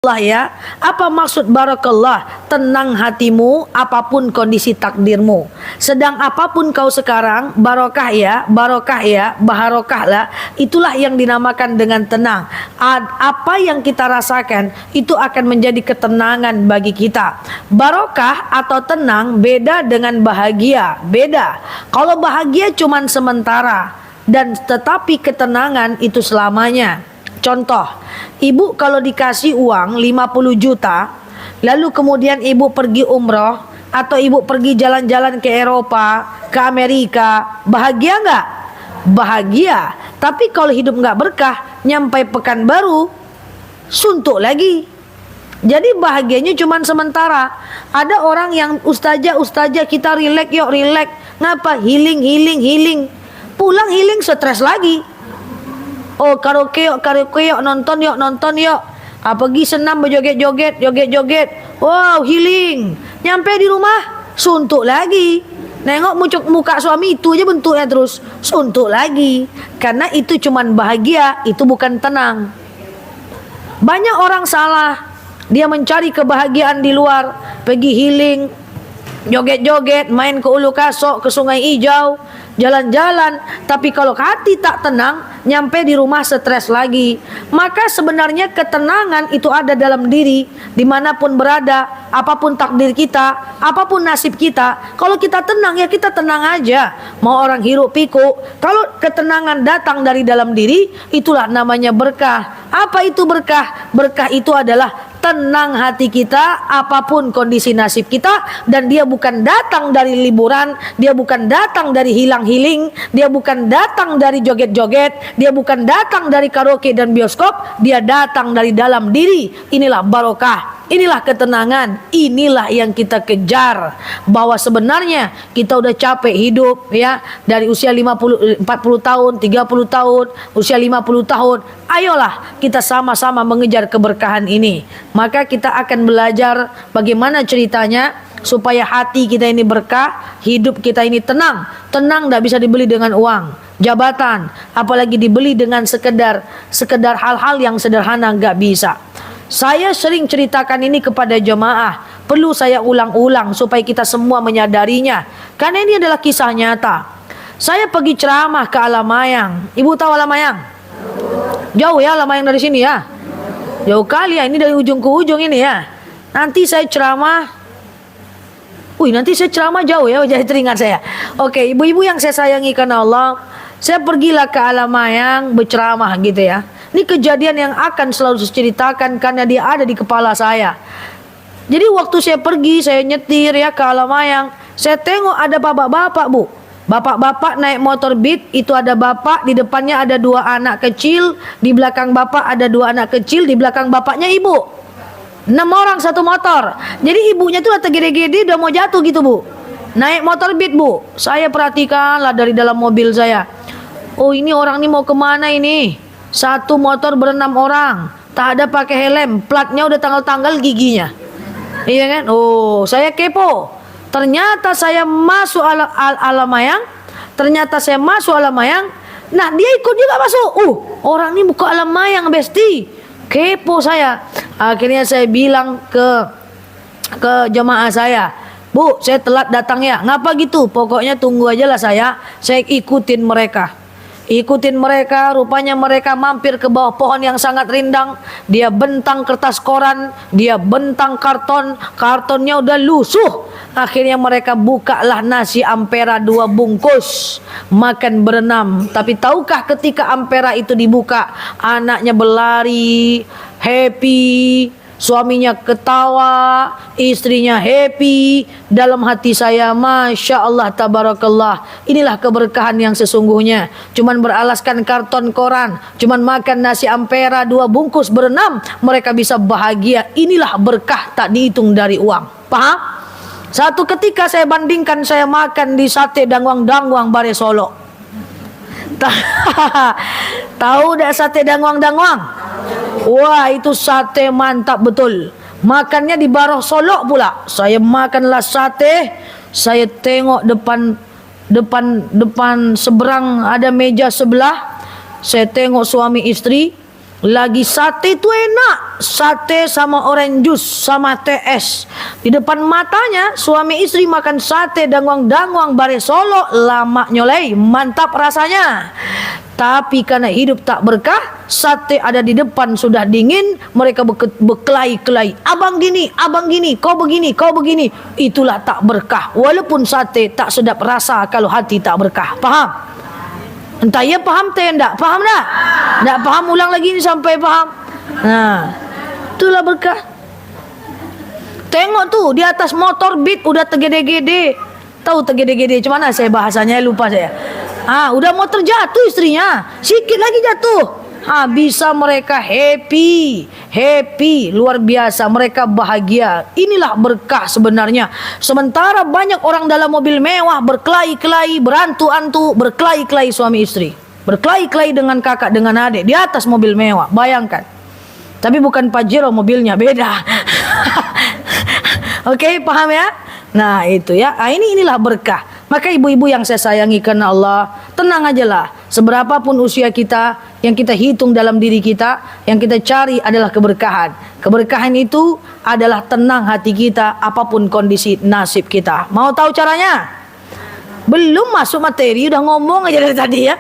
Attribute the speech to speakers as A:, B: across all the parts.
A: Allah ya. Apa maksud barakallah? Tenang hatimu apapun kondisi takdirmu. Sedang apapun kau sekarang, barokah ya, baharokah lah. Itulah yang dinamakan dengan tenang. Apa yang kita rasakan itu akan menjadi ketenangan bagi kita. Barokah atau tenang beda dengan bahagia. Beda. Kalau bahagia cuman sementara dan tetapi ketenangan itu selamanya. Contoh, ibu kalau dikasih uang 50 juta, lalu kemudian ibu pergi umroh, atau ibu pergi jalan-jalan ke Eropa, ke Amerika, bahagia nggak? Bahagia. Tapi kalau hidup nggak berkah, nyampe Pekanbaru, suntuk lagi. Jadi bahagianya cuma sementara. Ada orang yang ustazah kita relax yuk, relax. Ngapa? Healing. Pulang healing, stres lagi. Oh, karaoke yuk, nonton yuk. Pergi senam berjoget-joget. Wow, healing. Nyampe di rumah, suntuk lagi. Nengok muka suami itu aja bentuknya terus, suntuk lagi. Karena itu cuman bahagia, itu bukan tenang. Banyak orang salah. Dia mencari kebahagiaan di luar, pergi healing, joget-joget, main ke Ulu Kasok, ke Sungai Hijau, jalan-jalan. Tapi kalau hati tak tenang, nyampe di rumah stres lagi. Maka sebenarnya ketenangan itu ada dalam diri, dimanapun berada, apapun takdir kita, apapun nasib kita. Kalau kita tenang, ya kita tenang aja. Mau orang hiruk pikuk, kalau ketenangan datang dari dalam diri, itulah namanya berkah. Apa itu berkah? Berkah itu adalah tenang hati kita apapun kondisi nasib kita. Dan dia bukan datang dari liburan, dia bukan datang dari hilang-hiling, dia bukan datang dari joget-joget, dia bukan datang dari karaoke dan bioskop, dia datang dari dalam diri. Inilah barokah, inilah ketenangan, inilah yang kita kejar. Bahwa sebenarnya kita udah capek hidup ya, dari usia 40 tahun, 30 tahun, usia 50 tahun. Ayolah kita sama-sama mengejar keberkahan ini. Maka kita akan belajar bagaimana ceritanya supaya hati kita ini berkah, hidup kita ini tenang. Tenang tidak bisa dibeli dengan uang, jabatan, apalagi dibeli dengan sekedar hal-hal yang sederhana, nggak bisa. Saya sering ceritakan ini kepada jemaah, perlu saya ulang-ulang supaya kita semua menyadarinya, karena ini adalah kisah nyata. Saya pergi ceramah ke Alamayang. Ibu tahu Alamayang? Jauh ya Alamayang dari sini ya. Jauh kali ya, ini dari ujung ke ujung ini ya. Nanti saya ceramah jauh ya, jadi teringat saya. Oke, ibu-ibu yang saya sayangi karena Allah, saya pergilah ke Alamayang berceramah gitu ya. Ini kejadian yang akan selalu saya ceritakan karena dia ada di kepala saya. Jadi waktu saya pergi, saya nyetir ya ke Alamayang, saya tengok ada bapak-bapak, Bu. Bapak-bapak naik motor Beat, itu ada bapak, di depannya ada 2 anak kecil, di belakang bapak ada 2 anak kecil, di belakang bapaknya ibu. 6 orang satu motor. Jadi ibunya tuh tergede-gede udah mau jatuh gitu, Bu. Naik motor Beat, Bu. Saya perhatikan lah dari dalam mobil saya. Oh, ini orang ini mau kemana ini? Satu motor ber-6 orang, tak ada pakai helm, platnya udah tanggal-tanggal giginya. Iya kan? Oh, saya kepo. Ternyata saya masuk Alamayang. Nah, dia ikut juga masuk. Orang ini buka Alamayang, besti. Kepo saya. Akhirnya saya bilang ke jemaah saya, Bu, saya telat datang ya. Ngapa gitu? Pokoknya tunggu aja lah saya ikutin mereka. Rupanya mereka mampir ke bawah pohon yang sangat rindang. Dia bentang kertas koran, dia bentang kartonnya udah lusuh. Akhirnya mereka bukalah nasi Ampera 2 bungkus, makan berenam. Tapi tahukah ketika Ampera itu dibuka, anaknya berlari, happy, suaminya ketawa, istrinya happy. Dalam hati saya, Masya Allah, Tabarakallah, inilah keberkahan yang sesungguhnya. Cuman beralaskan karton koran, cuman makan nasi Ampera 2 bungkus berenam, mereka bisa bahagia. Inilah berkah tak dihitung dari uang. Paham? Satu ketika saya bandingkan, saya makan di sate dangwang-dangwang Bare Solo. Tahu dah sate dangwang-dangwang? Wah, itu sate mantap betul. Makannya di Baroh Solok pula. Saya makanlah sate. Saya tengok depan seberang ada meja sebelah. Saya tengok suami istri. Lagi sate itu enak, sate sama orange juice sama TS. Di depan matanya suami istri makan sate dangwang-dangwang bare Solo, lama nyolei, mantap rasanya. Tapi karena hidup tak berkah, sate ada di depan sudah dingin, mereka berkelahi-kelahi. Abang gini, kau begini, kau begini. Itulah tak berkah. Walaupun sate tak sedap rasa kalau hati tak berkah. Paham? Entah ya paham atau enggak? Paham tak? Tak paham, ulang lagi ni sampai paham. Nah, itulah berkah. Tengok tu di atas motor Beat udah tegede-gede. Tahu tegede-gede macam mana saya bahasanya, lupa saya. Udah mau terjatuh istrinya, sikit lagi jatuh. Bisa mereka happy luar biasa, mereka bahagia. Inilah berkah sebenarnya. Sementara banyak orang dalam mobil mewah berkelahi-kelahi, berantu-antu, berkelahi-kelahi suami istri, berkelahi-kelahi dengan kakak dengan adik di atas mobil mewah. Bayangkan. Tapi bukan Pajero mobilnya, beda. Oke, paham ya? Nah, itu ya. Inilah berkah. Maka ibu-ibu yang saya sayangi karena Allah, tenang aja lah. Seberapapun usia kita, yang kita hitung dalam diri kita, yang kita cari adalah keberkahan. Keberkahan itu adalah tenang hati kita, apapun kondisi nasib kita. Mau tahu caranya? Belum masuk materi, udah ngomong aja dari tadi ya.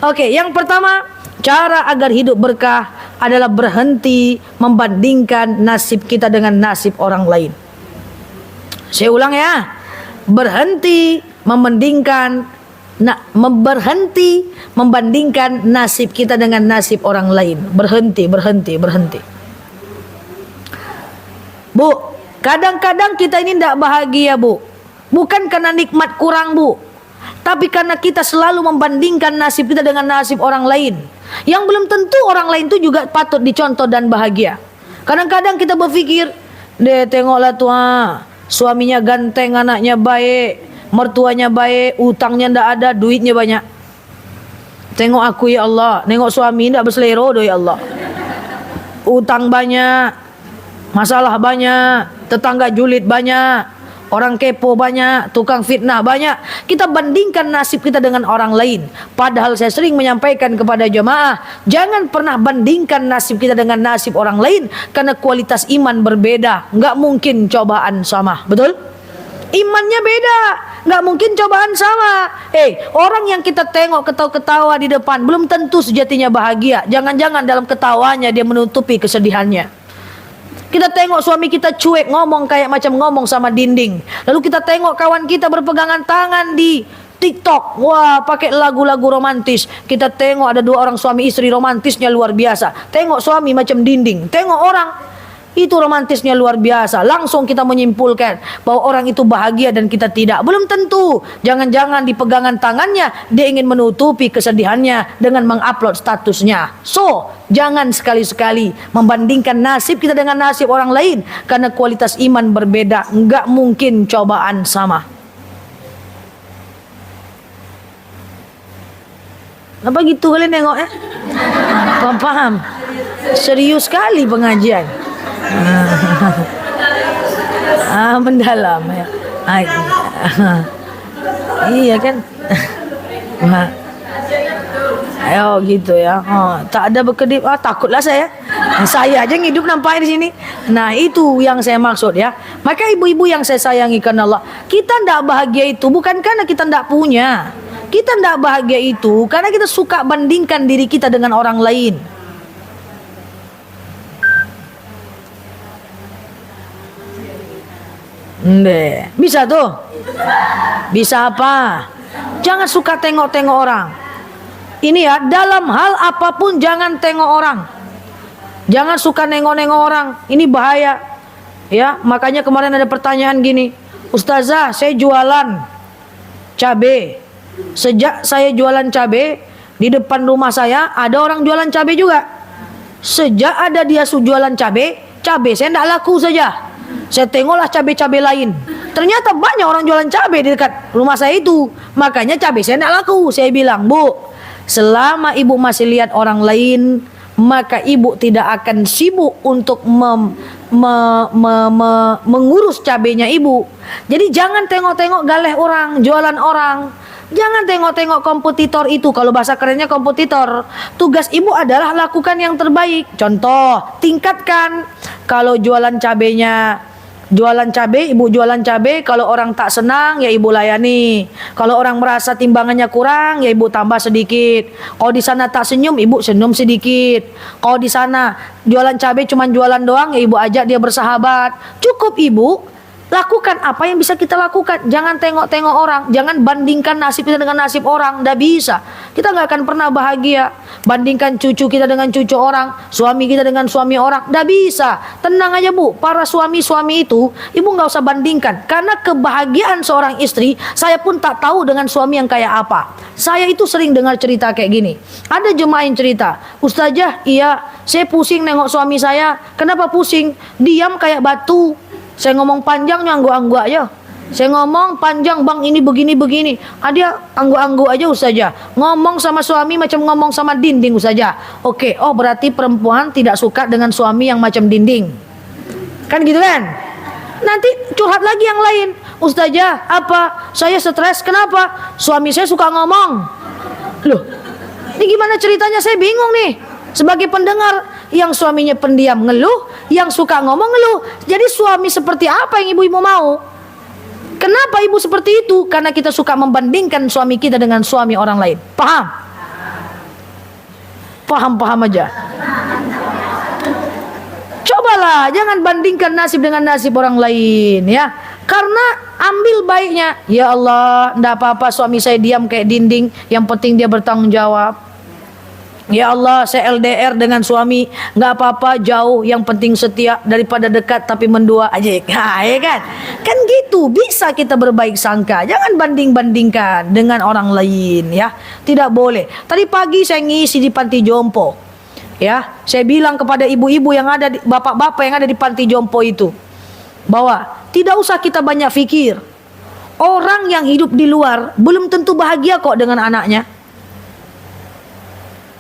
A: Oke, yang pertama, cara agar hidup berkah adalah berhenti membandingkan nasib kita dengan nasib orang lain. Saya ulang ya. Berhenti membandingkan nasib kita dengan nasib orang lain. Berhenti. Bu, kadang-kadang kita ini tidak bahagia, Bu. Bukan karena nikmat kurang, Bu, tapi karena kita selalu membandingkan nasib kita dengan nasib orang lain, yang belum tentu orang lain itu juga patut dicontoh dan bahagia. Kadang-kadang kita berpikir, tengoklah tua, suaminya ganteng, anaknya baik, mertuanya baik, utangnya ndak ada, duitnya banyak. Tengok aku ya Allah, nengok suami ndak berselero doh ya Allah. Utang banyak, masalah banyak, tetangga julid banyak, orang kepo banyak, tukang fitnah banyak. Kita bandingkan nasib kita dengan orang lain. Padahal saya sering menyampaikan kepada jemaah, jangan pernah bandingkan nasib kita dengan nasib orang lain, karena kualitas iman berbeda. Nggak mungkin cobaan sama, betul? Imannya beda, nggak mungkin cobaan sama. Orang yang kita tengok ketawa-ketawa di depan belum tentu sejatinya bahagia. Jangan-jangan dalam ketawanya dia menutupi kesedihannya. Kita tengok suami kita cuek, ngomong kayak macam ngomong sama dinding. Lalu kita tengok kawan kita berpegangan tangan di TikTok, wah pakai lagu-lagu romantis. Kita tengok ada 2 orang suami istri, romantisnya luar biasa. Tengok suami macam dinding, tengok orang itu romantisnya luar biasa. Langsung kita menyimpulkan bahwa orang itu bahagia dan kita tidak. Belum tentu. Jangan-jangan di pegangan tangannya dia ingin menutupi kesedihannya dengan mengupload statusnya. So, jangan sekali-sekali membandingkan nasib kita dengan nasib orang lain, karena kualitas iman berbeda. Enggak mungkin cobaan sama. Apa gitu kalian nengok ya? Paham? Serius sekali pengajian. Mendalam ya. Iya kan. Ayo gitu ya. Tak ada berkedip. Takutlah saya. Saya aja ngidup nampaknya di sini. Nah, itu yang saya maksud ya. Maka ibu-ibu yang saya sayangi karena Allah, kita tidak bahagia itu bukan karena kita tidak punya. Kita tidak bahagia itu karena kita suka bandingkan diri kita dengan orang lain. Bisa tuh. Bisa apa? Jangan suka tengok-tengok orang. Ini ya, dalam hal apapun jangan tengok orang. Jangan suka nengok-nengok orang. Ini bahaya. Ya, makanya kemarin ada pertanyaan gini, Ustazah, saya jualan cabe. Sejak saya jualan cabe, di depan rumah saya ada orang jualan cabe juga. Sejak ada dia jualan cabe saya tidak laku saja. Saya tengoklah cabai-cabai lain. Ternyata banyak orang jualan cabai di dekat rumah saya itu. Makanya cabai saya tidak laku. Saya bilang, Bu, selama ibu masih lihat orang lain, maka ibu tidak akan sibuk untuk mengurus cabainya ibu. Jadi jangan tengok-tengok galeh orang, jualan orang. Jangan tengok-tengok kompetitor itu. Kalau bahasa kerennya kompetitor. Tugas ibu adalah lakukan yang terbaik. Contoh, tingkatkan. Kalau jualan cabenya, jualan cabai, ibu jualan cabai. Kalau orang tak senang, ya ibu layani. Kalau orang merasa timbangannya kurang, ya ibu tambah sedikit. Kalau di sana tak senyum, ibu senyum sedikit. Kalau di sana jualan cabai cuma jualan doang, ya ibu ajak dia bersahabat. Cukup ibu lakukan apa yang bisa kita lakukan. Jangan tengok-tengok orang. Jangan bandingkan nasib kita dengan nasib orang. Nggak bisa. Kita nggak akan pernah bahagia. Bandingkan cucu kita dengan cucu orang, suami kita dengan suami orang. Nggak bisa. Tenang aja bu. Para suami-suami itu, ibu nggak usah bandingkan. Karena kebahagiaan seorang istri, saya pun tak tahu dengan suami yang kayak apa. Saya itu sering dengar cerita kayak gini. Ada jemaah yang cerita, Ustazah, iya, saya pusing nengok suami saya. Kenapa pusing? Diam kayak batu. Saya ngomong panjang angguk-angguk aja. Saya ngomong panjang bang ini begini-begini. Dia angguk-angguk aja Ustazah. Ngomong sama suami macam ngomong sama dinding Ustazah. Oke, oh berarti perempuan tidak suka dengan suami yang macam dinding. Kan gitu kan? Nanti curhat lagi yang lain. Ustazah, apa? Saya stres, kenapa? Suami saya suka ngomong. Loh, ini gimana ceritanya? Saya bingung nih. Sebagai pendengar, yang suaminya pendiam ngeluh, yang suka ngomong ngeluh. Jadi suami seperti apa yang ibu-ibu mau? Kenapa ibu seperti itu? Karena kita suka membandingkan suami kita dengan suami orang lain. Paham? Paham aja. Cobalah, jangan bandingkan nasib dengan nasib orang lain ya. Karena ambil baiknya. Ya Allah, enggak apa-apa suami saya diam kayak dinding, yang penting dia bertanggung jawab. Ya Allah, saya LDR dengan suami, nggak apa-apa jauh, yang penting setia daripada dekat tapi mendua aja. Nah, ya kan? Kan gitu, bisa kita berbaik sangka. Jangan banding-bandingkan dengan orang lain ya. Tidak boleh. Tadi pagi saya ngisi di panti jompo. Ya, saya bilang kepada ibu-ibu yang ada, bapak-bapak yang ada di panti jompo itu, bahwa tidak usah kita banyak fikir. Orang yang hidup di luar belum tentu bahagia kok dengan anaknya.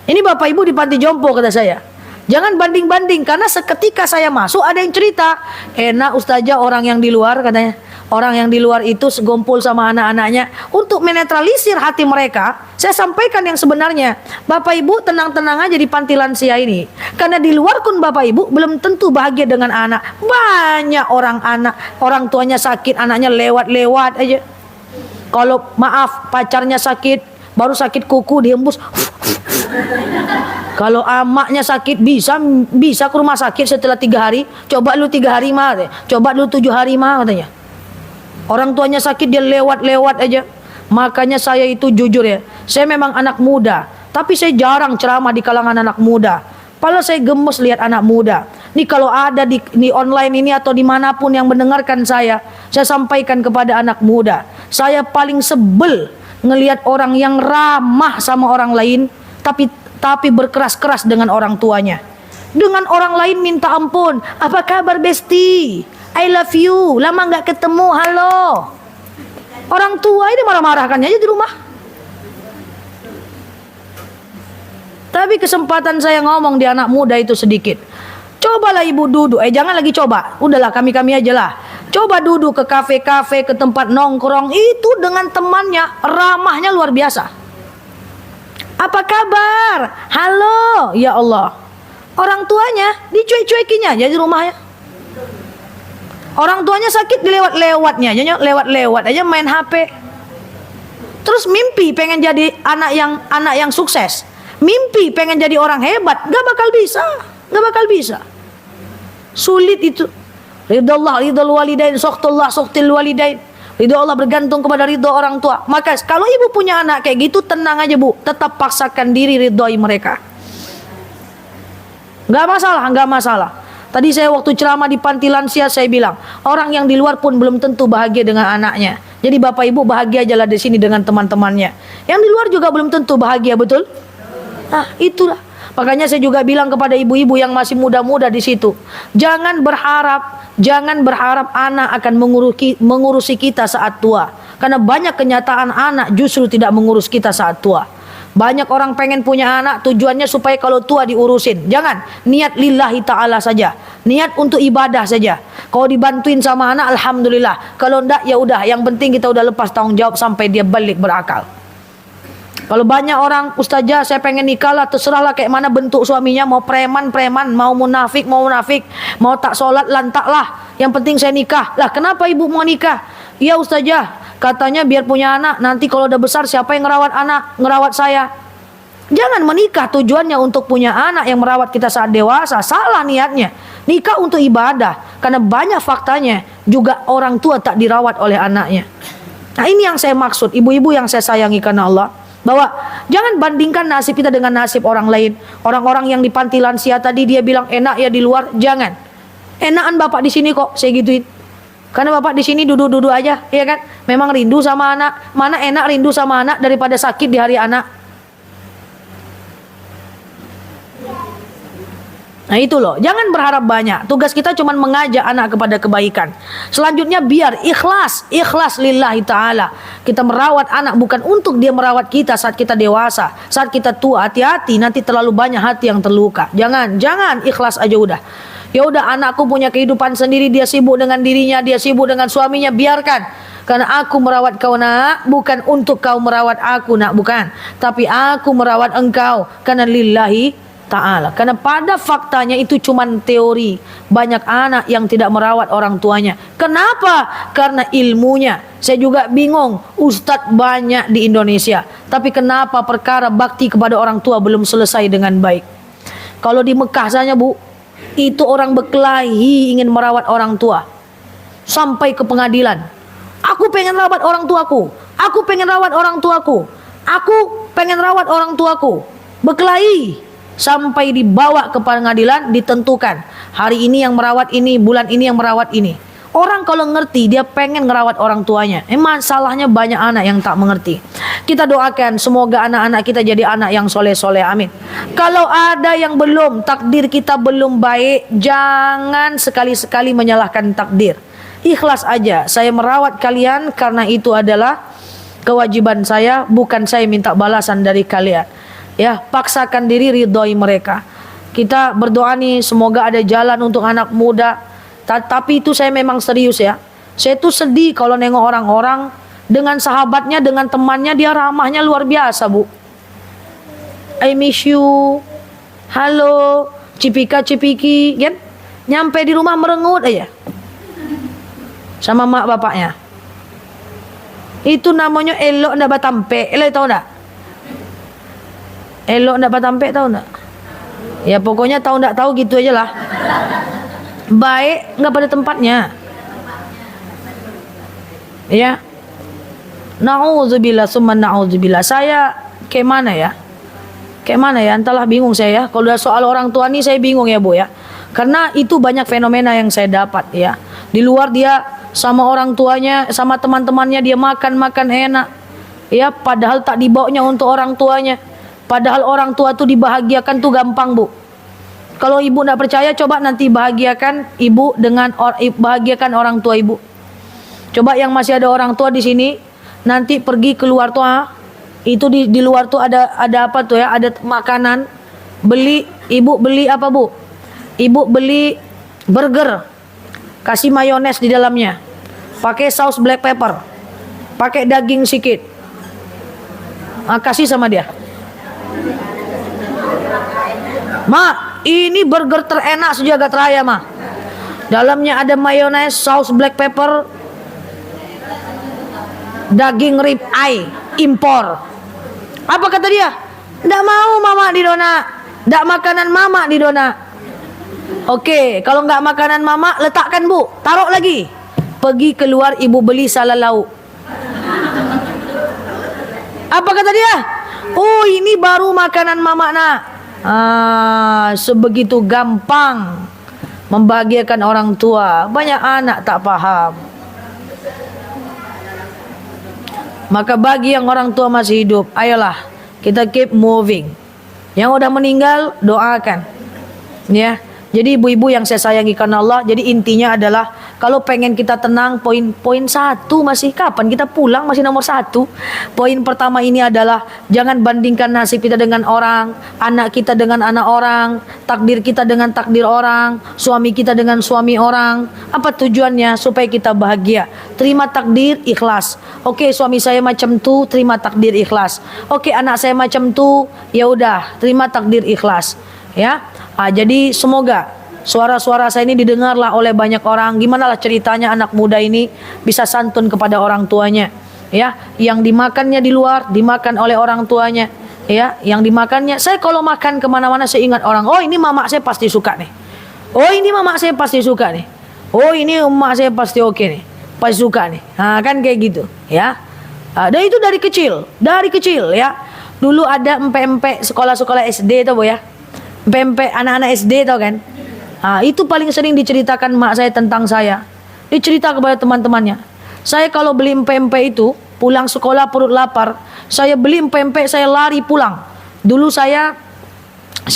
A: Ini bapak ibu di panti jompo kata saya. Jangan banding-banding, karena seketika saya masuk ada yang cerita, enak Ustazah orang yang di luar katanya. Orang yang di luar itu segumpul sama anak-anaknya. Untuk menetralisir hati mereka, saya sampaikan yang sebenarnya. Bapak ibu tenang-tenang aja di panti lansia ini. Karena di luar pun bapak ibu belum tentu bahagia dengan anak. Banyak orang tuanya sakit, anaknya lewat-lewat aja. Kalau maaf pacarnya sakit, baru sakit kuku dihembus. Kalau amaknya sakit bisa ke rumah sakit setelah 3 hari. Coba lu 3 hari mah, coba lu 7 hari mah katanya. Orang tuanya sakit dia lewat-lewat aja. Makanya saya itu jujur ya, saya memang anak muda, tapi saya jarang ceramah di kalangan anak muda. Padahal saya gemes lihat anak muda. Nih kalau ada di online ini atau dimanapun yang mendengarkan saya sampaikan kepada anak muda. Saya paling sebel ngelihat orang yang ramah sama orang lain, tapi berkeras-keras dengan orang tuanya. Dengan orang lain minta ampun. Apa kabar Besti? I love you. Lama nggak ketemu. Halo. Orang tua ini marah-marahkannya aja di rumah. Tapi kesempatan saya ngomong di anak muda itu sedikit. Cobalah ibu duduk. Jangan lagi coba. Udahlah kami-kami aja lah. Coba duduk ke kafe-kafe, ke tempat nongkrong. Itu dengan temannya. Ramahnya luar biasa. Apa kabar? Halo. Ya Allah. Orang tuanya dicuek-cuekinya aja di rumahnya. Orang tuanya sakit dilewat-lewatnya aja, lewat-lewat aja main HP. Terus mimpi pengen jadi anak yang sukses. Mimpi pengen jadi orang hebat, gak bakal bisa. Sulit itu. Ridho Allah, ridho walidain, sokhtullah, sokhtil walidain. Ridho Allah bergantung kepada ridho orang tua. Maka kalau ibu punya anak kayak gitu, tenang aja bu, tetap paksakan diri ridhoi mereka. Gak masalah. Tadi saya waktu ceramah di panti lansia saya bilang, orang yang di luar pun belum tentu bahagia dengan anaknya. Jadi bapak ibu bahagia ajalah di sini dengan teman-temannya. Yang di luar juga belum tentu bahagia, betul? Nah, itulah. Makanya saya juga bilang kepada ibu-ibu yang masih muda-muda di situ, jangan berharap anak akan mengurusi kita saat tua. Karena banyak kenyataan anak justru tidak mengurus kita saat tua. Banyak orang pengen punya anak tujuannya supaya kalau tua diurusin. Jangan, niat lillahi ta'ala saja. Niat untuk ibadah saja. Kalau dibantuin sama anak, alhamdulillah. Kalau enggak, ya udah. Yang penting kita udah lepas tanggung jawab sampai dia balik berakal. Kalau banyak orang, ustazah saya pengen nikah lah, terserahlah kayak mana bentuk suaminya, mau preman, mau munafik, mau tak sholat, lantak lah. Yang penting saya nikah. Lah kenapa ibu mau nikah? Iya ustazah, katanya biar punya anak, nanti kalau udah besar siapa yang ngerawat anak, ngerawat saya. Jangan menikah tujuannya untuk punya anak yang merawat kita saat dewasa. Salah niatnya. Nikah untuk ibadah. Karena banyak faktanya juga orang tua tak dirawat oleh anaknya. Nah ini yang saya maksud, ibu-ibu yang saya sayangi karena Allah. Bahwa jangan bandingkan nasib kita dengan nasib orang lain. Orang-orang yang di panti lansia tadi dia bilang enak ya di luar. Jangan. Enakan bapak di sini kok, saya gituin. Karena bapak di sini duduk-duduk aja, ya kan? Memang rindu sama anak. Mana enak rindu sama anak daripada sakit di hari anak. Nah itu loh, jangan berharap banyak. Tugas kita cuma mengajak anak kepada kebaikan. Selanjutnya biar ikhlas lillahi ta'ala. Kita merawat anak bukan untuk dia merawat kita saat kita dewasa. Saat kita tua, hati-hati, nanti terlalu banyak hati yang terluka. Jangan ikhlas aja udah. Ya udah, anakku punya kehidupan sendiri, dia sibuk dengan dirinya, dia sibuk dengan suaminya, biarkan. Karena aku merawat kau nak, bukan untuk kau merawat aku nak, bukan. Tapi aku merawat engkau karena lillahi ta'ala. Karena pada faktanya itu cuma teori. Banyak anak yang tidak merawat orang tuanya. Kenapa? Karena ilmunya. Saya juga bingung, ustadz banyak di Indonesia, tapi kenapa perkara bakti kepada orang tua belum selesai dengan baik? Kalau di Mekah saja bu, itu orang berkelahi ingin merawat orang tua sampai ke pengadilan. Aku pengen rawat orang tuaku, aku pengen rawat orang tuaku, aku pengen rawat orang tuaku. Berkelahi sampai dibawa ke pengadilan, ditentukan hari ini yang merawat ini, bulan ini yang merawat ini. Orang kalau ngerti dia pengen ngerawat orang tuanya. Masalahnya banyak anak yang tak mengerti. Kita doakan semoga anak-anak kita jadi anak yang soleh-soleh, amin. Kalau ada yang belum, takdir kita belum baik, jangan sekali-sekali menyalahkan takdir. Ikhlas aja, saya merawat kalian karena itu adalah kewajiban saya, bukan saya minta balasan dari kalian. Ya, paksakan diri ridhoi mereka. Kita berdoa nih semoga ada jalan untuk anak muda. Tapi itu saya memang serius ya. Saya tuh sedih kalau nengok orang-orang dengan sahabatnya, dengan temannya dia ramahnya luar biasa bu. I miss you, halo, cipika cipiki, kan? Nyampe di rumah merengut aja sama mak bapaknya. Itu namanya elok ndak batampe. Elok tahu ndak? Elok ndak batampe tahu ndak? Ya pokoknya tahu ndak tahu gitu aja lah. Baik nggak pada tempatnya. Ya. Na'udzubillah summa na'udzubillah. Saya kayak mana ya? Kayak mana ya? Entahlah, bingung saya ya. Kalau udah soal orang tua nih saya bingung ya bu ya. Karena itu banyak fenomena yang saya dapat ya. Di luar dia sama orang tuanya, sama teman-temannya dia makan enak. Ya, padahal tak dibawanya untuk orang tuanya. Padahal orang tua tuh dibahagiakan tuh gampang bu. Kalau ibu tidak percaya, coba nanti bahagiakan ibu dengan bahagiakan orang tua ibu. Coba yang masih ada orang tua di sini, nanti pergi keluar tuh, itu di luar tuh ada apa tuh ya? Ada makanan. Ibu beli apa bu? Ibu beli burger, kasih mayones di dalamnya, pakai saus black pepper, pakai daging sedikit, kasih sama dia. Ma, ini burger terenak sejagat raya mah. Dalamnya ada mayones, saus black pepper, daging rib eye impor. Apa kata dia? Nggak mau mama di dona, nggak makanan mama di dona. Oke, kalau nggak makanan mama letakkan bu, taruh lagi. Pergi keluar ibu beli salah lauk. Apa kata dia? Oh ini baru makanan mama nak. Sebegitu gampang membahagiakan orang tua. Banyak anak tak paham. Maka bagi yang orang tua masih hidup, ayolah kita keep moving. Yang udah meninggal doakan, ya. Jadi ibu-ibu yang saya sayangi karena Allah, jadi intinya adalah kalau pengen kita tenang, poin satu masih kapan kita pulang, masih nomor satu. Poin pertama ini adalah jangan bandingkan nasib kita dengan orang, anak kita dengan anak orang, takdir kita dengan takdir orang, suami kita dengan suami orang. Apa tujuannya? Supaya kita bahagia. Terima takdir, ikhlas. Oke, suami saya macam tu, terima takdir, ikhlas. Oke, anak saya macam tu, ya udah, terima takdir, ikhlas. Ya. Jadi semoga suara-suara saya ini didengarlah oleh banyak orang. Gimana lah ceritanya anak muda ini bisa santun kepada orang tuanya, ya. Yang dimakannya di luar dimakan oleh orang tuanya, ya. Yang dimakannya, saya kalau makan kemana-mana saya ingat orang. Oh, ini mama saya pasti suka nih. Oh, ini mama saya pasti suka nih. Oh, ini emak saya pasti oke nih, pasti suka nih. Kan kayak gitu, ya. Dan itu dari kecil ya. Dulu ada empe-empe sekolah-sekolah SD tuh, Bu, ya. Empe-empe anak-anak SD tau kan. Itu paling sering diceritakan mak saya tentang saya. Dicerita kepada teman-temannya. Saya kalau beli empe-empe itu, pulang sekolah perut lapar, saya beli empe-empe, saya lari pulang. Dulu saya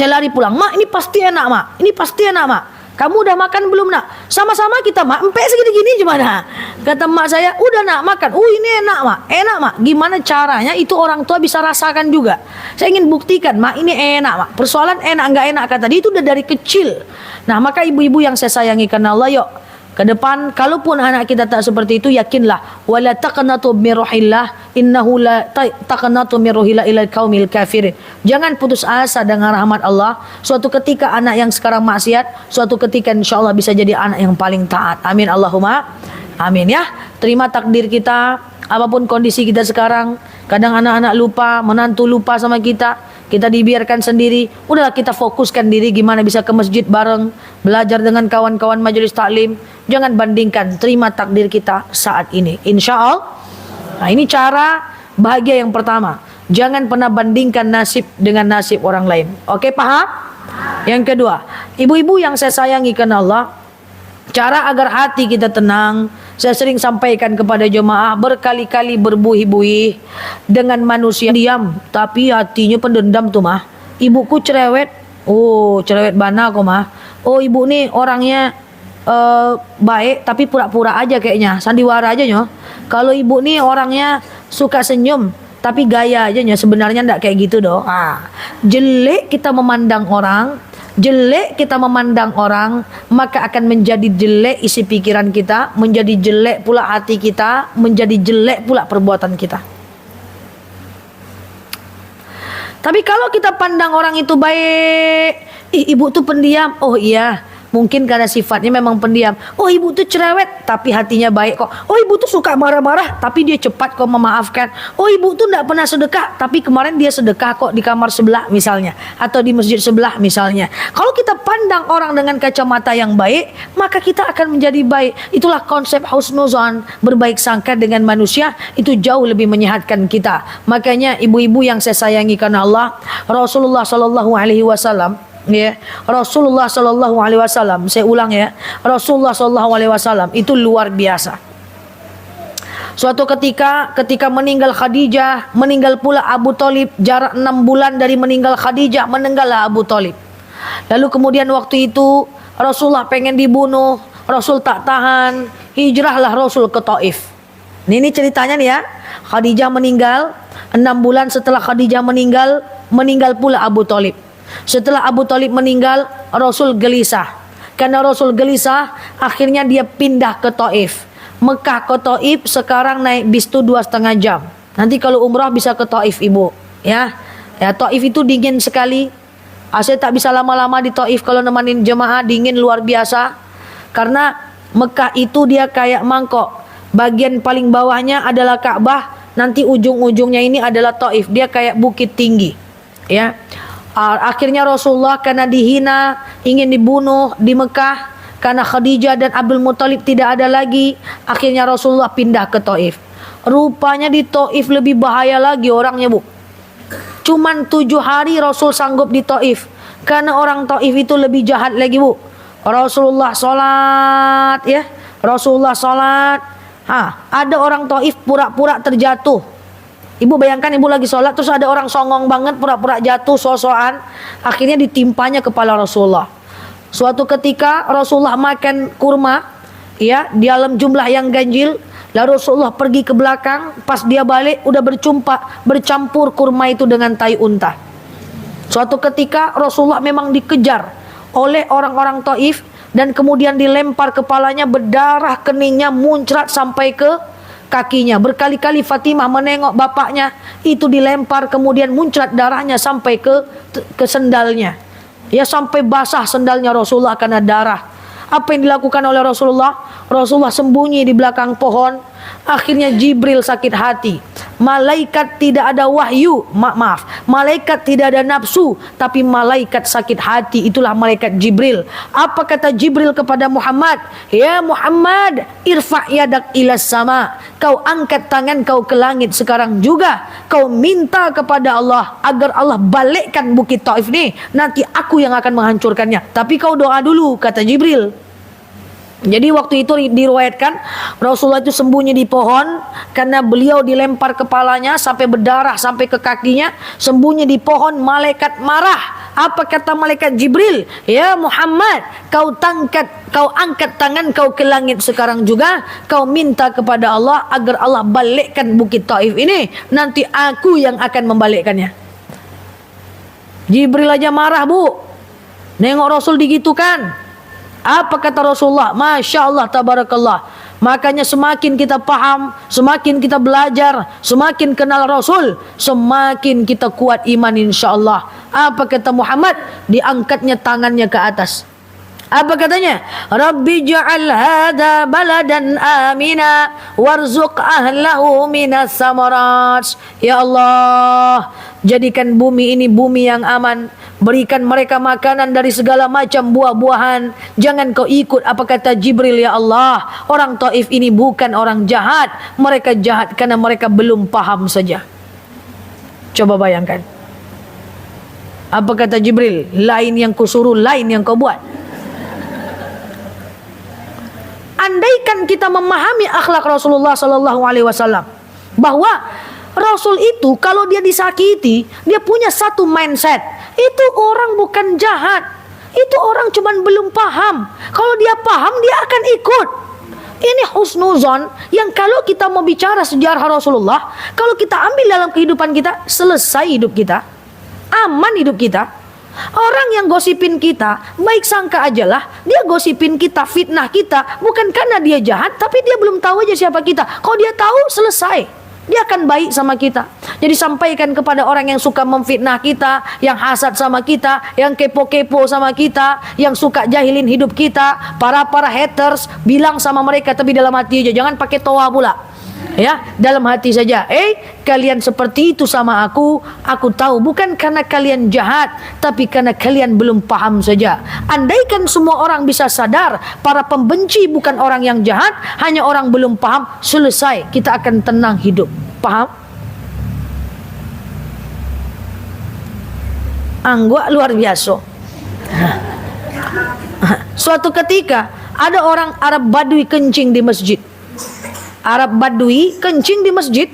A: lari pulang. Mak, ini pasti enak, Mak. Ini pasti enak, Mak. Kamu udah makan belum, Nak? Sama-sama kita, Mak. Empe segini-gini gimana? Kata mak saya, udah, Nak, makan. Ini enak, Mak. Enak, Mak. Gimana caranya itu orang tua bisa rasakan juga. Saya ingin buktikan, Mak, ini enak, Mak. Persoalan enak nggak enak kata dia itu udah dari kecil. Nah, maka ibu-ibu yang saya sayangi karena Allah, yuk ke depan, kalaupun anak kita tak seperti itu, yakinlah, wala taqnatu min ruhillah, innahu la taqnatu min ruhillah ilal qaumil kafirin. Jangan putus asa dengan rahmat Allah. Suatu ketika anak yang sekarang maksiat, suatu ketika insyaallah bisa jadi anak yang paling taat. Amin Allahumma amin, ya. Terima takdir kita, apapun kondisi kita sekarang. Kadang anak-anak lupa, menantu lupa sama kita dibiarkan sendiri. Udahlah, kita fokuskan diri gimana bisa ke masjid bareng, belajar dengan kawan-kawan majelis taklim. Jangan bandingkan, terima takdir kita saat ini, insya Allah. Nah, ini cara bahagia yang pertama. Jangan pernah bandingkan nasib dengan nasib orang lain. Oke, paham? Yang kedua, ibu-ibu yang saya sayangi karena Allah, cara agar hati kita tenang, saya sering sampaikan kepada jemaah, berkali-kali berbuih-buih dengan manusia diam, tapi hatinya pendendam tuh, mah. Ibuku cerewet, cerewet bana kok, mah. Ibu nih orangnya baik, tapi pura-pura aja kayaknya, sandiwara aja nyo. Kalau ibu nih orangnya suka senyum, tapi gaya aja nyo, sebenarnya ndak kayak gitu doh. Jelek kita memandang orang, maka akan menjadi jelek isi pikiran kita, menjadi jelek pula hati kita, menjadi jelek pula perbuatan kita. Tapi kalau kita pandang orang itu baik, ibu tuh pendiam, iya, mungkin karena sifatnya memang pendiam. Ibu tuh cerewet, tapi hatinya baik kok. Ibu tuh suka marah-marah, tapi dia cepat kok memaafkan. Ibu tuh nggak pernah sedekah, tapi kemarin dia sedekah kok di kamar sebelah misalnya, atau di masjid sebelah misalnya. Kalau kita pandang orang dengan kacamata yang baik, maka kita akan menjadi baik. Itulah konsep husnuzan, berbaik sangka dengan manusia, itu jauh lebih menyehatkan kita. Makanya ibu-ibu yang saya sayangi karena Allah, Rasulullah Shallallahu Alaihi Wasallam, ya, Rasulullah Shallallahu Alaihi Wasallam, saya ulang ya, Rasulullah Shallallahu Alaihi Wasallam itu luar biasa. Suatu ketika meninggal Khadijah, meninggal pula Abu Thalib, jarak 6 bulan dari meninggal Khadijah, meninggallah Abu Thalib. Lalu kemudian waktu itu Rasulullah pengen dibunuh, Rasul tak tahan, hijrahlah Rasul ke Taif. Ini ceritanya nih ya, Khadijah meninggal, 6 bulan setelah Khadijah meninggal pula Abu Thalib. Setelah Abu Thalib meninggal, Rasul gelisah. Karena Rasul gelisah, akhirnya dia pindah ke Taif. Mekah ke Taif sekarang naik bis itu 2,5 jam. Nanti kalau umrah bisa ke Taif, ibu. Ya, Taif itu dingin sekali. Saya tak bisa lama-lama di Taif kalau nemenin jemaah, dingin luar biasa. Karena Mekah itu dia kayak mangkok. Bagian paling bawahnya adalah Ka'bah, nanti ujung-ujungnya ini adalah Taif. Dia kayak bukit tinggi. Ya. Akhirnya Rasulullah karena dihina, ingin dibunuh di Mekah, karena Khadijah dan Abdul Muthalib tidak ada lagi, akhirnya Rasulullah pindah ke Taif. Rupanya di Taif lebih bahaya lagi orangnya, Bu. Cuman 7 hari Rasul sanggup di Taif, karena orang Taif itu lebih jahat lagi, Bu. Rasulullah sholat, ya, Rasulullah sholat, ada orang Taif pura-pura terjatuh. Ibu bayangkan ibu lagi sholat, terus ada orang songong banget pura-pura jatuh, so-soan, akhirnya ditimpanya kepala Rasulullah. Suatu ketika Rasulullah makan kurma, ya, di dalam jumlah yang ganjil. Lalu Rasulullah pergi ke belakang, pas dia balik udah bercampur kurma itu dengan tai unta. Suatu ketika Rasulullah memang dikejar oleh orang-orang Taif dan kemudian dilempar kepalanya, berdarah, keningnya muncrat sampai ke kakinya. Berkali-kali Fatimah menengok bapaknya, itu dilempar kemudian muncrat darahnya sampai ke sendalnya. Ya, sampai basah sendalnya Rasulullah karena darah. Apa yang dilakukan oleh Rasulullah? Rasulullah sembunyi di belakang pohon. Akhirnya Jibril sakit hati. Malaikat tidak ada wahyu, maaf, malaikat tidak ada nafsu, tapi malaikat sakit hati, itulah malaikat Jibril. Apa kata Jibril kepada Muhammad? Ya Muhammad, irfa' yadak ilas sama. Kau angkat tangan kau ke langit sekarang juga. Kau minta kepada Allah agar Allah balikkan bukit Taif ini. Nanti aku yang akan menghancurkannya. Tapi kau doa dulu, kata Jibril. Jadi waktu itu diriwayatkan Rasulullah itu sembunyi di pohon karena beliau dilempar kepalanya sampai berdarah sampai ke kakinya, sembunyi di pohon. Malaikat marah. Apa kata malaikat Jibril? Ya Muhammad, kau angkat tangan kau ke langit sekarang juga. Kau minta kepada Allah agar Allah balikkan bukit Taif ini. Nanti aku yang akan membalikkannya. Jibril aja marah, Bu. Nengok Rasul digitukan. Apa kata Rasulullah? Masya Allah, tabarakallah. Makanya semakin kita paham, semakin kita belajar, semakin kenal Rasul, semakin kita kuat iman insya Allah. Apa kata Muhammad? Diangkatnya tangannya ke atas. Apa katanya? Rabbi ja'al hadha baladan amina warzuq ahlahu minas samarat. Ya Allah, jadikan bumi ini bumi yang aman. Berikan mereka makanan dari segala macam buah-buahan. Jangan kau ikut apa kata Jibril, ya Allah. Orang Taif ini bukan orang jahat. Mereka jahat karena mereka belum paham saja. Coba bayangkan. Apa kata Jibril? Lain yang kusuruh, lain yang kau buat. Andaikan kita memahami akhlak Rasulullah sallallahu alaihi wasallam, bahwa Rasul itu kalau dia disakiti, dia punya satu mindset. Itu orang bukan jahat. Itu orang cuman belum paham. Kalau dia paham, dia akan ikut. Ini husnuzon yang kalau kita mau bicara sejarah Rasulullah, kalau kita ambil dalam kehidupan kita, selesai hidup kita. Aman hidup kita. Orang yang gosipin kita, baik sangka ajalah, dia gosipin kita, fitnah kita, bukan karena dia jahat, tapi dia belum tahu aja siapa kita. Kalau dia tahu, selesai. Dia akan baik sama kita. Jadi sampaikan kepada orang yang suka memfitnah kita, yang hasad sama kita, yang kepo-kepo sama kita, yang suka jahilin hidup kita, para haters, bilang sama mereka tapi dalam hati aja, jangan pakai toa pula. Ya, dalam hati saja. Kalian seperti itu sama aku tahu bukan karena kalian jahat, tapi karena kalian belum paham saja. Andaikan semua orang bisa sadar, para pembenci bukan orang yang jahat, hanya orang belum paham, selesai, kita akan tenang hidup. Paham? Anggua luar biasa. Suatu ketika ada orang Arab Badui kencing di masjid. Arab Badui kencing di masjid.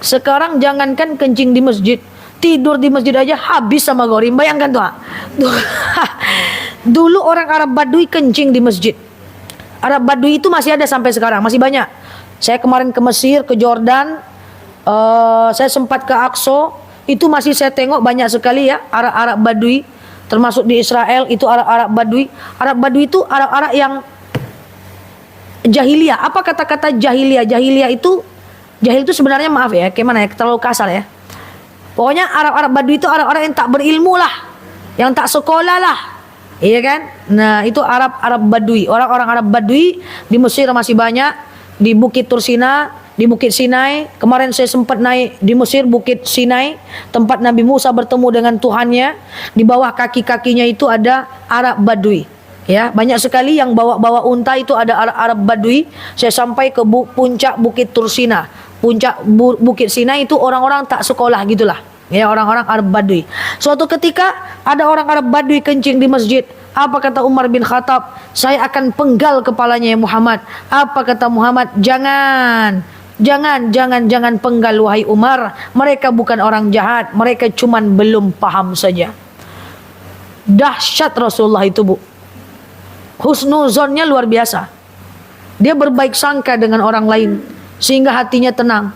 A: Sekarang jangankan kencing di masjid, tidur di masjid aja habis sama gorim. Bayangkan tuh. Dulu orang Arab Badui kencing di masjid. Arab Badui itu masih ada sampai sekarang, masih banyak. Saya kemarin ke Mesir, ke Jordan, saya sempat ke Aqsa, itu masih saya tengok banyak sekali ya Arab Badui. Termasuk di Israel itu Arab Badui. Arab Badui itu Arab yang jahiliyah. Apa kata-kata jahiliyah? Jahiliyah itu, jahil itu sebenarnya, maaf ya, gimana ya, terlalu kasar ya. Pokoknya Arab Badui itu orang-orang yang tak berilmu lah, yang tak sekolah lah, iya kan? Nah itu Arab Badui. Orang-orang Arab Badui di Mesir masih banyak, di Bukit Tursina, di Bukit Sinai. Kemarin saya sempat naik di Mesir, Bukit Sinai, tempat Nabi Musa bertemu dengan Tuhannya. Di bawah kaki-kakinya itu ada Arab Badui. Ya, banyak sekali yang bawa unta itu ada Arab Badui. Saya sampai ke puncak Bukit Tursina. Puncak Bukit Sinai itu orang-orang tak sekolah gitulah. Ya, orang-orang Arab Badui. Suatu ketika ada orang Arab Badui kencing di masjid. Apa kata Umar bin Khattab? Saya akan penggal kepalanya ya Muhammad. Apa kata Muhammad? Jangan penggal wahai Umar. Mereka bukan orang jahat. Mereka cuman belum paham saja. Dahsyat Rasulullah itu, Bu. Husnuzonnya luar biasa. Dia berbaik sangka dengan orang lain sehingga hatinya tenang.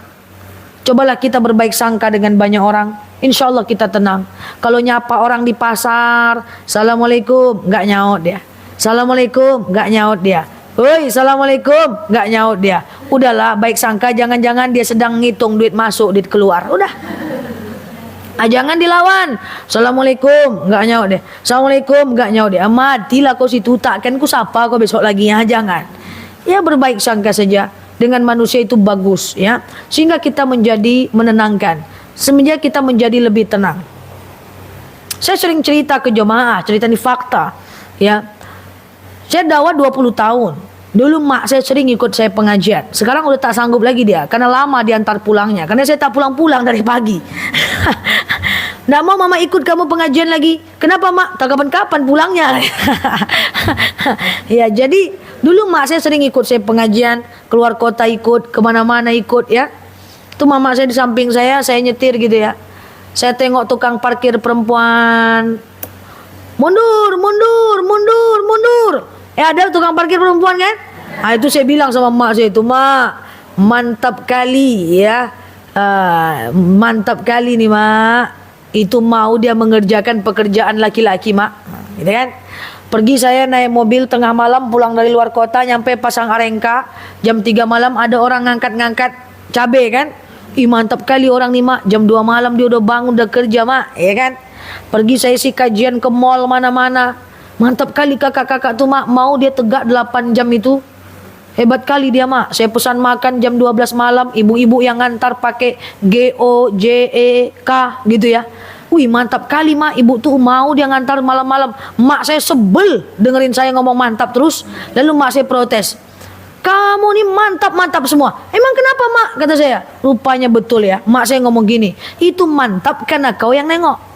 A: Cobalah kita berbaik sangka dengan banyak orang, insya Allah kita tenang. Kalau nyapa orang di pasar, Assalamualaikum, nggak nyaut dia. Assalamualaikum, nggak nyaut dia. Woi, Assalamualaikum, nggak nyaut dia. Udahlah, baik sangka, jangan-jangan dia sedang ngitung duit masuk, duit keluar. Udah. Jangan dilawan. Assalamualaikum, nggak nyaut dia. Assalamualaikum, nggak nyaut dia. Matilah kau situ, takkan ku sapa kau besok lagi ya, jangan. Ya berbaik sangka saja dengan manusia itu bagus ya, sehingga kita menjadi menenangkan, semenjak kita menjadi lebih tenang. Saya sering cerita ke jemaah, cerita ini fakta ya. Saya dakwah 20 tahun. Dulu mak saya sering ikut saya pengajian. Sekarang udah tak sanggup lagi dia, karena lama diantar pulangnya, karena saya tak pulang-pulang dari pagi. Nggak mau mama ikut kamu pengajian lagi. Kenapa mak? Tak kapan-kapan pulangnya. Ya jadi dulu mak saya sering ikut saya pengajian, keluar kota ikut, kemana-mana ikut ya. Itu mama saya di samping saya nyetir gitu ya. Saya tengok tukang parkir perempuan, mundur, mundur, mundur, mundur. Ada tukang parkir perempuan kan? Itu saya bilang sama mak saya itu, mak, mantap kali ya. Mantap kali nih mak. Itu mau dia mengerjakan pekerjaan laki-laki mak, gitu kan? Pergi saya naik mobil tengah malam pulang dari luar kota, nyampe Pasang Arengka jam 3 malam ada orang ngangkat-ngangkat cabe kan? Ih mantap kali orang nih mak, jam 2 malam dia udah bangun udah kerja mak, ya kan? Pergi saya isi kajian ke mall mana-mana. Mantap kali kakak-kakak tuh mak, mau dia tegak 8 jam itu. Hebat kali dia mak. Saya pesan makan jam 12 malam, ibu-ibu yang ngantar pakai GOJEK gitu ya. Wih mantap kali mak, ibu tuh mau dia ngantar malam-malam. Mak saya sebel dengerin saya ngomong mantap terus. Lalu mak saya protes, kamu nih mantap-mantap semua. Emang kenapa mak? Kata saya. Rupanya betul ya, mak saya ngomong gini, itu mantap karena kau yang nengok.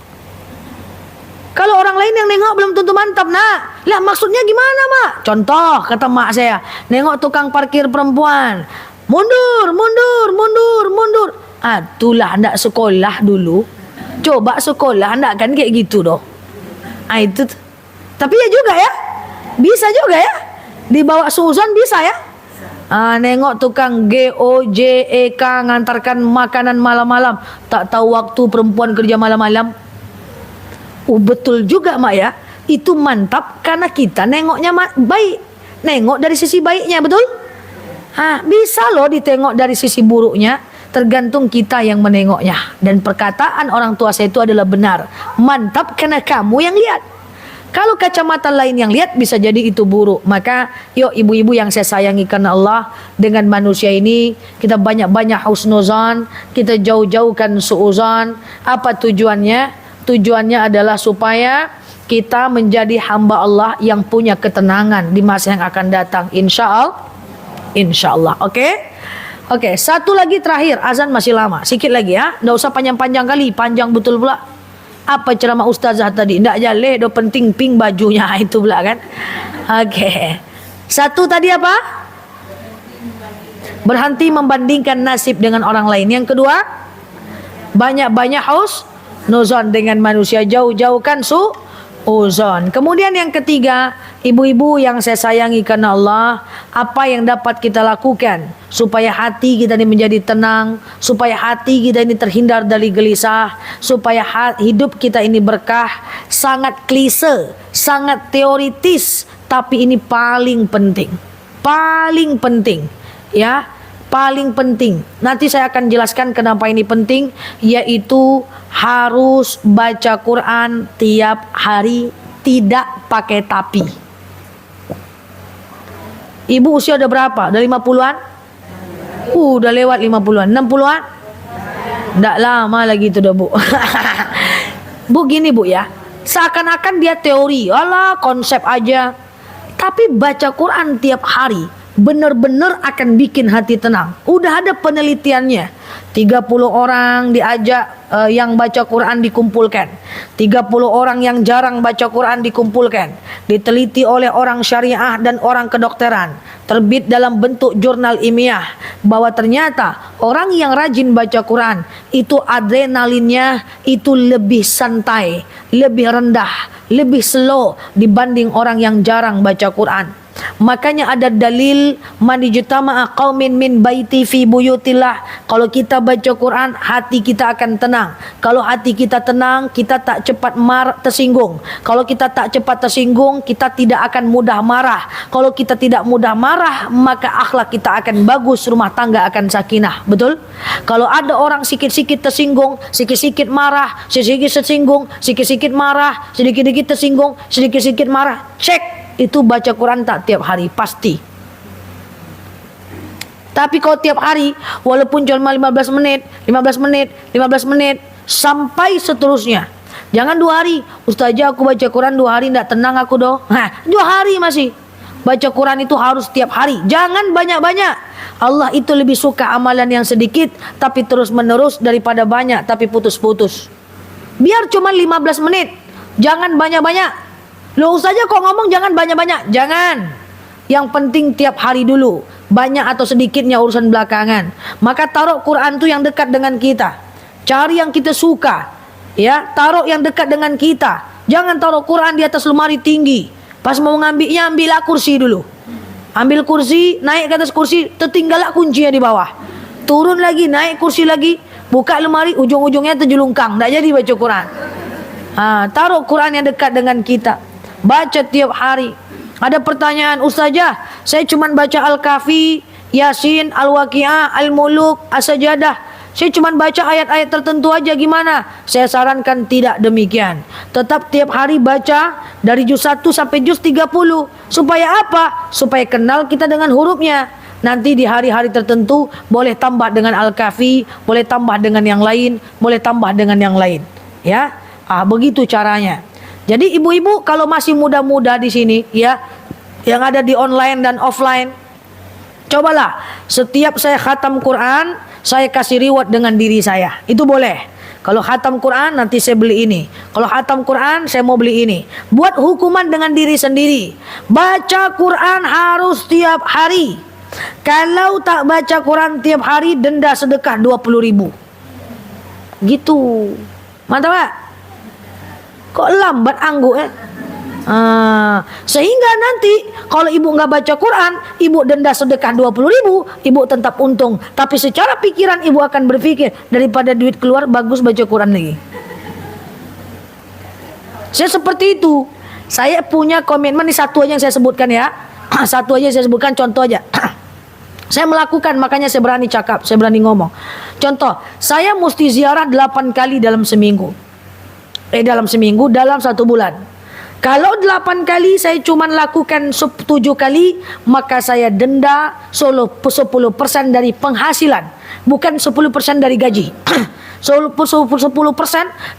A: Kalau orang lain yang nengok belum tentu mantap nak. Lah maksudnya gimana mak? Contoh kata mak saya, nengok tukang parkir perempuan, mundur, mundur, mundur, mundur. Itulah ndak sekolah dulu. Coba sekolah ndak kan kayak gitu doh. Itu. Tapi ya juga ya, bisa juga ya. Dibawa suzon bisa ya. Nengok tukang GOJEK ngantarkan makanan malam-malam, tak tahu waktu perempuan kerja malam-malam. Betul juga mak ya. Itu mantap karena kita nengoknya baik. Nengok dari sisi baiknya, betul? Bisa loh ditengok dari sisi buruknya. Tergantung kita yang menengoknya. Dan perkataan orang tua saya itu adalah benar. Mantap karena kamu yang lihat. Kalau kacamata lain yang lihat bisa jadi itu buruk. Maka yuk ibu-ibu yang saya sayangi karena Allah, dengan manusia ini kita banyak-banyak husnuzan, kita jauh-jauhkan suuzan. Apa tujuannya? Tujuannya adalah supaya kita menjadi hamba Allah yang punya ketenangan di masa yang akan datang, insya Allah. Oke, satu lagi terakhir, azan masih lama, sikit lagi ya, nggak usah panjang-panjang kali, panjang betul pula. Apa ceramah ustazah tadi? Nggak jale, do penting pink bajunya itu pula kan. Oke. Satu tadi apa? Berhenti membandingkan nasib dengan orang lain. Yang kedua, banyak-banyak husnuzon dengan manusia, jauh-jauhkan suuzon. Kemudian yang ketiga, ibu-ibu yang saya sayangi karena Allah, apa yang dapat kita lakukan supaya hati kita ini menjadi tenang, supaya hati kita ini terhindar dari gelisah, supaya hidup kita ini berkah. Sangat klise, sangat teoritis, tapi ini paling penting. Paling penting ya, paling penting. Nanti saya akan jelaskan kenapa ini penting, yaitu harus baca Quran tiap hari, tidak pakai tapi. Ibu usia udah berapa? Udah 50-an? Udah lewat 50-an. 60-an? Nggak lama lagi itu dah bu. Bu gini bu ya, seakan-akan dia teori, alah konsep aja. Tapi baca Quran tiap hari, benar-benar akan bikin hati tenang. Udah ada penelitiannya. 30 orang diajak yang baca Quran dikumpulkan. 30 orang yang jarang baca Quran dikumpulkan. Diteliti oleh orang syariah dan orang kedokteran. Terbit dalam bentuk jurnal ilmiah bahwa ternyata orang yang rajin baca Quran itu adrenalinnya itu lebih santai, lebih rendah, lebih slow dibanding orang yang jarang baca Quran. Makanya ada dalil man ijtama'a qaumin min baiti fi buyutillah. Kalau kita baca Quran, hati kita akan tenang. Kalau hati kita tenang, kita tak cepat tersinggung. Kalau kita tak cepat tersinggung, kita tidak akan mudah marah. Kalau kita tidak mudah marah, maka akhlak kita akan bagus, rumah tangga akan sakinah. Betul? Kalau ada orang sikit-sikit tersinggung, sikit-sikit marah, sedikit-sedikit tersinggung, sikit-sikit marah, sedikit-sedikit tersinggung, sedikit-sedikit marah, cek itu baca Quran tak tiap hari, pasti. Tapi kalau tiap hari, walaupun cuma 15 menit, 15 menit, 15 menit, sampai seterusnya. Jangan 2 hari, Ustazah aku baca Quran 2 hari tidak tenang aku doh. Nah, 2 hari masih. Baca Quran itu harus tiap hari, jangan banyak-banyak. Allah itu lebih suka amalan yang sedikit, tapi terus menerus daripada banyak, tapi putus-putus. Biar cuma 15 menit, jangan banyak-banyak. Loh Ustazah kok ngomong jangan banyak-banyak? Jangan. Yang penting tiap hari dulu. Banyak atau sedikitnya urusan belakangan. Maka taruh Quran itu yang dekat dengan kita. Cari yang kita suka. Ya, taruh yang dekat dengan kita. Jangan taruh Quran di atas lemari tinggi. Pas mau ngambilnya, ambillah kursi dulu. Ambil kursi, naik ke atas kursi, tertinggallah kuncinya di bawah. Turun lagi, naik kursi lagi. Buka lemari, ujung-ujungnya terjelungkang. Tak jadi baca Quran. Taruh Quran yang dekat dengan kita. Baca tiap hari. Ada pertanyaan, Ustazah, saya cuma baca Al-Kahfi, Yasin, Al-Waqi'ah, Al-Muluk, As-Sajadah. Saya cuma baca ayat-ayat tertentu aja, gimana? Saya sarankan tidak demikian. Tetap tiap hari baca dari juz 1 sampai juz 30. Supaya apa? Supaya kenal kita dengan hurufnya. Nanti di hari-hari tertentu boleh tambah dengan Al-Kahfi, boleh tambah dengan yang lain, boleh tambah dengan yang lain. Ya, begitu caranya. Jadi ibu-ibu kalau masih muda-muda di sini ya, yang ada di online dan offline, cobalah setiap saya khatam Quran, saya kasih reward dengan diri saya. Itu boleh. Kalau khatam Quran nanti saya beli ini. Kalau khatam Quran saya mau beli ini. Buat hukuman dengan diri sendiri. Baca Quran harus tiap hari. Kalau tak baca Quran tiap hari, denda sedekah 20.000. Gitu. Mantap Pak? Kok lambat angguk ya? Sehingga nanti kalau ibu nggak baca Quran, ibu denda sedekah 20.000, ibu tetap untung. Tapi secara pikiran ibu akan berpikir, daripada duit keluar bagus baca Quran lagi. Saya seperti itu. Saya punya komitmen, ini satu aja yang saya sebutkan ya. Satu aja yang saya sebutkan, contoh aja. Saya melakukan, makanya saya berani cakap, saya berani ngomong. Contoh, saya mesti ziarah 8 kali dalam seminggu. Dalam 1 bulan. Kalau 8 kali saya cuma lakukan 7 kali, maka saya denda 10% dari penghasilan, bukan 10% dari gaji. 10%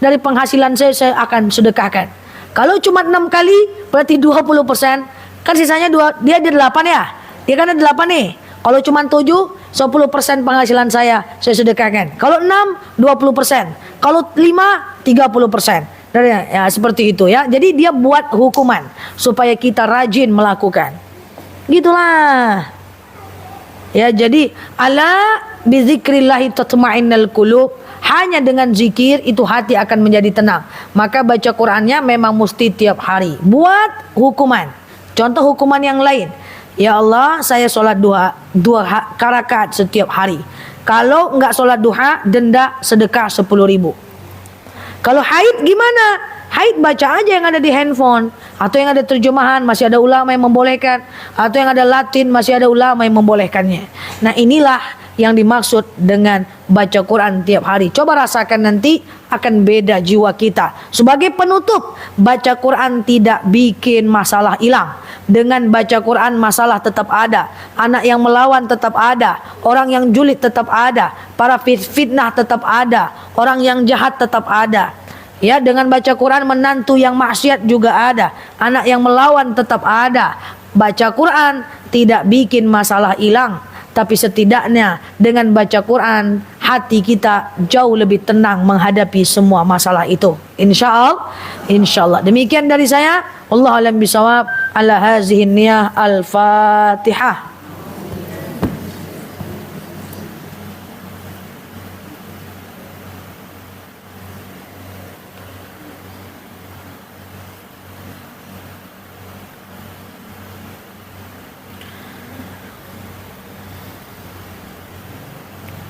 A: dari penghasilan saya akan sedekahkan. Kalau cuma 6 kali berarti 20%. Kan sisanya dia ada 8 ya. Dia kan ada 8 nih. Kalau cuma 7, 10% penghasilan saya sedekahkan. Kalau 6, 20%. Kalau 5, 30%. Ya, seperti itu ya. Jadi dia buat hukuman supaya kita rajin melakukan. Gitulah. Ya, jadi ala bizikrillahi tatma'innal qulub. Hanya dengan zikir itu hati akan menjadi tenang. Maka baca Qur'annya memang mesti tiap hari. Buat hukuman. Contoh hukuman yang lain. Ya Allah, saya sholat dua rakaat setiap hari. Kalau enggak sholat duha, denda sedekah 10.000. Kalau haid gimana? Haid baca aja yang ada di handphone. Atau yang ada terjemahan, masih ada ulama yang membolehkan. Atau yang ada Latin, masih ada ulama yang membolehkannya. Nah inilah yang dimaksud dengan baca Quran tiap hari. Coba rasakan nanti, akan beda jiwa kita. Sebagai penutup, baca Quran tidak bikin masalah hilang. Dengan baca Quran masalah tetap ada. Anak yang melawan tetap ada. Orang yang julid tetap ada. Para fitnah tetap ada. Orang yang jahat tetap ada. Ya, dengan baca Quran menantu yang maksiat juga ada. Anak yang melawan tetap ada. baca Quran tidak bikin masalah hilang, tapi setidaknya dengan baca Quran hati kita jauh lebih tenang menghadapi semua masalah itu. Insyaallah. Demikian dari saya. Wallahu a'lam bishawab. Ala hazihi niyah. Al-Fatihah.